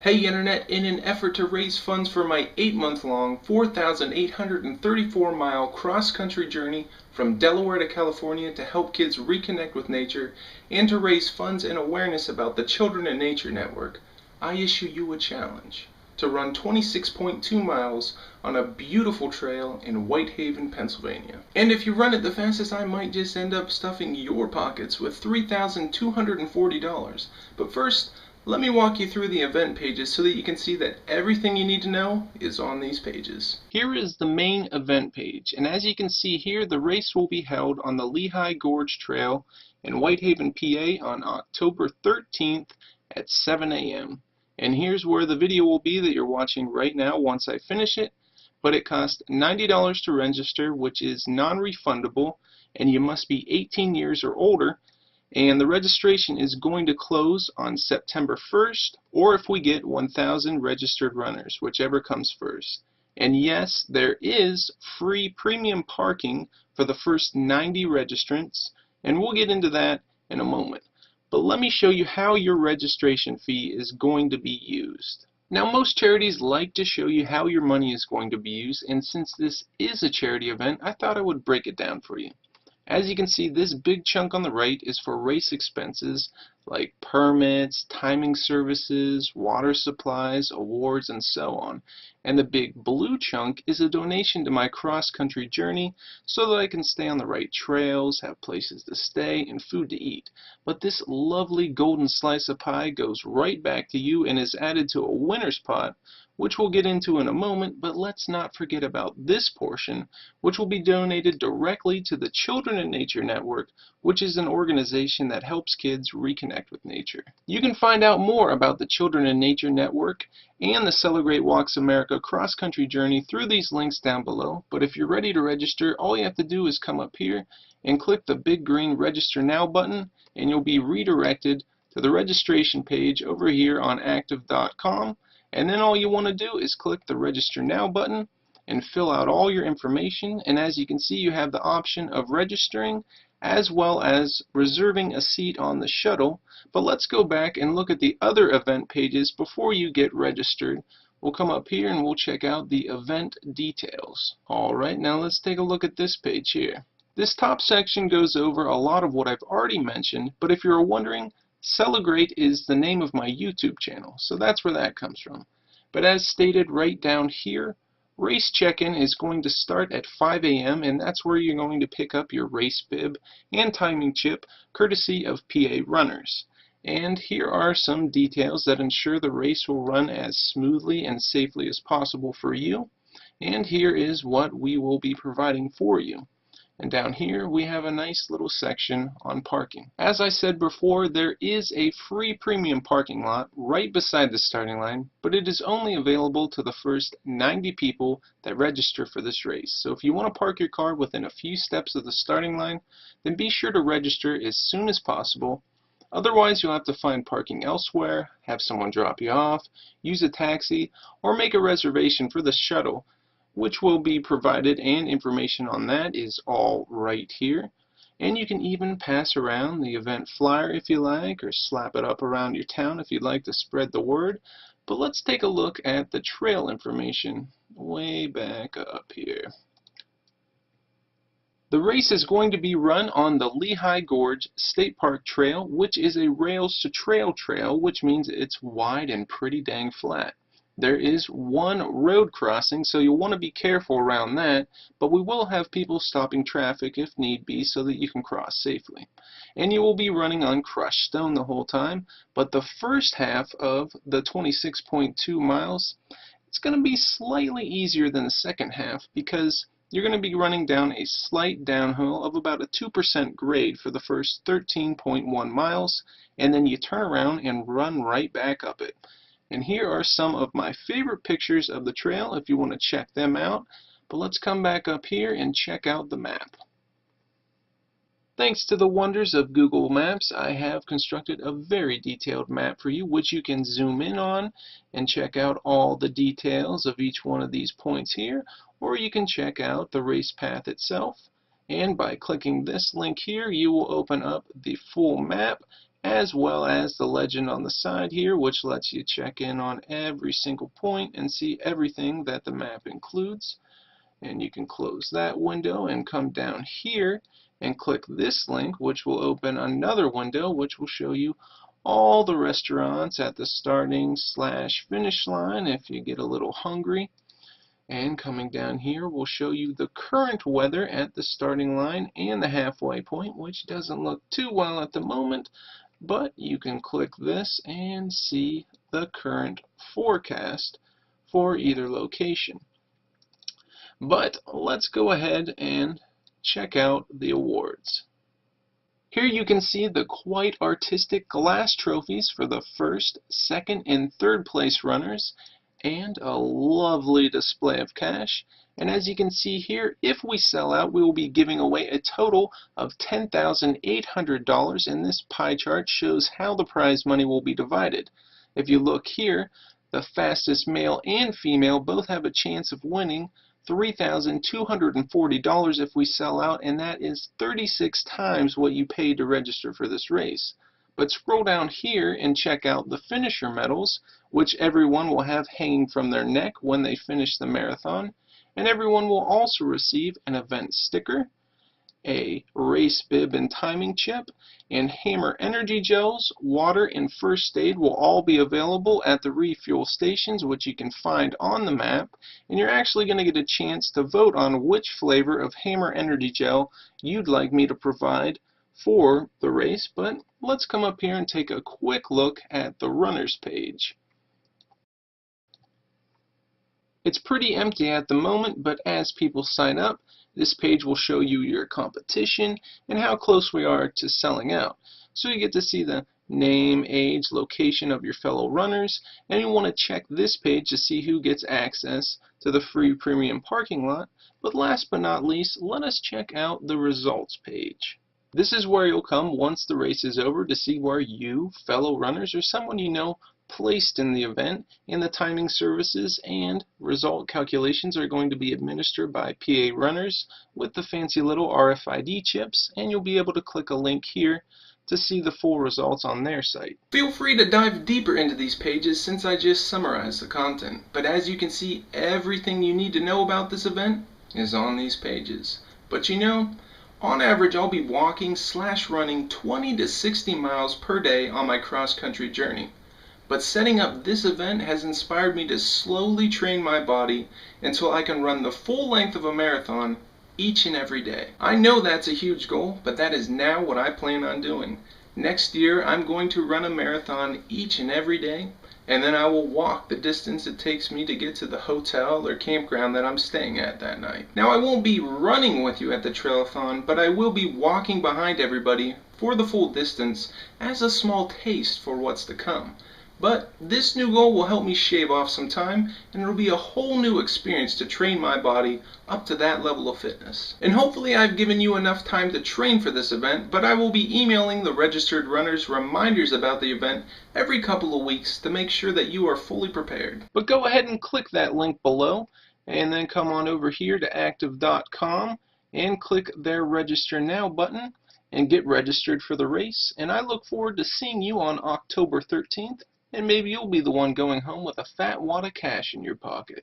Hey Internet, in an effort to raise funds for my 8-month-long, 4,834-mile cross-country journey from Delaware to California to help kids reconnect with nature and to raise funds and awareness about the Children in Nature Network, I issue you a challenge to run 26.2 miles on a beautiful trail in Whitehaven, Pennsylvania. And if you run it the fastest, I might just end up stuffing your pockets with $3,240. But first, let me walk you through the event pages so that you can see that everything you need to know is on these pages. Here is the main event page, and as you can see here, the race will be held on the Lehigh Gorge Trail in Whitehaven, PA on October 13th at 7 a.m. And here's where the video will be that you're watching right now once I finish it. But it costs $90 to register, which is non-refundable, and you must be 18 years or older. And the registration is going to close on September 1st, or if we get 1,000 registered runners, whichever comes first. And yes, there is free premium parking for the first 90 registrants, and we'll get into that in a moment. But let me show you how your registration fee is going to be used. Now, most charities like to show you how your money is going to be used, and since this is a charity event, I thought I would break it down for you. As you can see, this big chunk on the right is for race expenses like permits, timing services, water supplies, awards, and so on. And the big blue chunk is a donation to my cross-country journey so that I can stay on the right trails, have places to stay, and food to eat. But this lovely golden slice of pie goes right back to you and is added to a winner's pot, which we'll get into in a moment, but let's not forget about this portion, which will be donated directly to the Children in Nature Network, which is an organization that helps kids reconnect with nature. You can find out more about the Children in Nature Network and the CeleGREAT Walks America cross-country journey through these links down below, but if you're ready to register, all you have to do is come up here and click the big green Register Now button, and you'll be redirected to the registration page over here on active.com. And then all you want to do is click the Register Now button and fill out all your information. And as you can see, you have the option of registering as well as reserving a seat on the shuttle. But let's go back and look at the other event pages before you get registered. We'll come up here and we'll check out the event details. Alright, now let's take a look at this page here. This top section goes over a lot of what I've already mentioned, but if you're wondering, CeleGREAT is the name of my YouTube channel, so that's where that comes from. But as stated right down here, race check-in is going to start at 5 a.m. and that's where you're going to pick up your race bib and timing chip, courtesy of PA runners. And here are some details that ensure the race will run as smoothly and safely as possible for you. And here is what we will be providing for you. And down here we have a nice little section on parking. As I said before, there is a free premium parking lot right beside the starting line, but it is only available to the first 90 people that register for this race. So if you want to park your car within a few steps of the starting line, then be sure to register as soon as possible. Otherwise, you'll have to find parking elsewhere, have someone drop you off, use a taxi, or make a reservation for the shuttle, which will be provided, and information on that is all right here. And you can even pass around the event flyer if you like, or slap it up around your town if you'd like to spread the word. But let's take a look at the trail information way back up here. The race is going to be run on the Lehigh Gorge State Park Trail, which is a rails-to-trail trail, which means it's wide and pretty dang flat. There is one road crossing, so you'll want to be careful around that, but we will have people stopping traffic if need be so that you can cross safely. And you will be running on crushed stone the whole time, but the first half of the 26.2 miles, it's going to be slightly easier than the second half because you're going to be running down a slight downhill of about a 2% grade for the first 13.1 miles, and then you turn around and run right back up it. And here are some of my favorite pictures of the trail if you want to check them out. But let's come back up here and check out the map. Thanks to the wonders of Google Maps, I have constructed a very detailed map for you, which you can zoom in on and check out all the details of each one of these points here, or you can check out the race path itself. And by clicking this link here, you will open up the full map, as well as the legend on the side here, which lets you check in on every single point and see everything that the map includes. And you can close that window and come down here and click this link, which will open another window which will show you all the restaurants at the starting/finish line if you get a little hungry. And coming down here will show you the current weather at the starting line and the halfway point, which doesn't look too well at the moment, but you can click this and see the current forecast for either location. But let's go ahead and check out the awards. Here you can see the quite artistic glass trophies for the first, second, and third place runners, and a lovely display of cash. And as you can see here, if we sell out, we will be giving away a total of $10,800, and this pie chart shows how the prize money will be divided. If you look here, the fastest male and female both have a chance of winning $3,240 if we sell out, and that is 36 times what you paid to register for this race. But scroll down here and check out the finisher medals, which everyone will have hanging from their neck when they finish the marathon, and everyone will also receive an event sticker, a race bib and timing chip, and Hammer energy gels, water, and first aid will all be available at the refuel stations, which you can find on the map, and you're actually going to get a chance to vote on which flavor of Hammer energy gel you'd like me to provide for the race. But let's come up here and take a quick look at the runners page. It's pretty empty at the moment, but as people sign up, this page will show you your competition and how close we are to selling out. So you get to see the name, age, location of your fellow runners, and you want to check this page to see who gets access to the free premium parking lot. But last but not least, let us check out the results page. This is where you'll come once the race is over to see where you, fellow runners, or someone you know placed in the event, and the timing services and result calculations are going to be administered by PA runners with the fancy little RFID chips, and you'll be able to click a link here to see the full results on their site. Feel free to dive deeper into these pages since I just summarized the content, but as you can see, everything you need to know about this event is on these pages. But you know, on average I'll be walking/running 20 to 60 miles per day on my cross-country journey. But setting up this event has inspired me to slowly train my body until I can run the full length of a marathon each and every day. I know that's a huge goal, but that is now what I plan on doing. Next year I'm going to run a marathon each and every day, and then I will walk the distance it takes me to get to the hotel or campground that I'm staying at that night. Now I won't be running with you at the Trail-a-Thon, but I will be walking behind everybody for the full distance as a small taste for what's to come. But this new goal will help me shave off some time, and it'll be a whole new experience to train my body up to that level of fitness. And hopefully I've given you enough time to train for this event, but I will be emailing the registered runners reminders about the event every couple of weeks to make sure that you are fully prepared. But go ahead and click that link below, and then come on over here to active.com and click their Register Now button and get registered for the race. And I look forward to seeing you on October 13th. And maybe you'll be the one going home with a fat wad of cash in your pocket.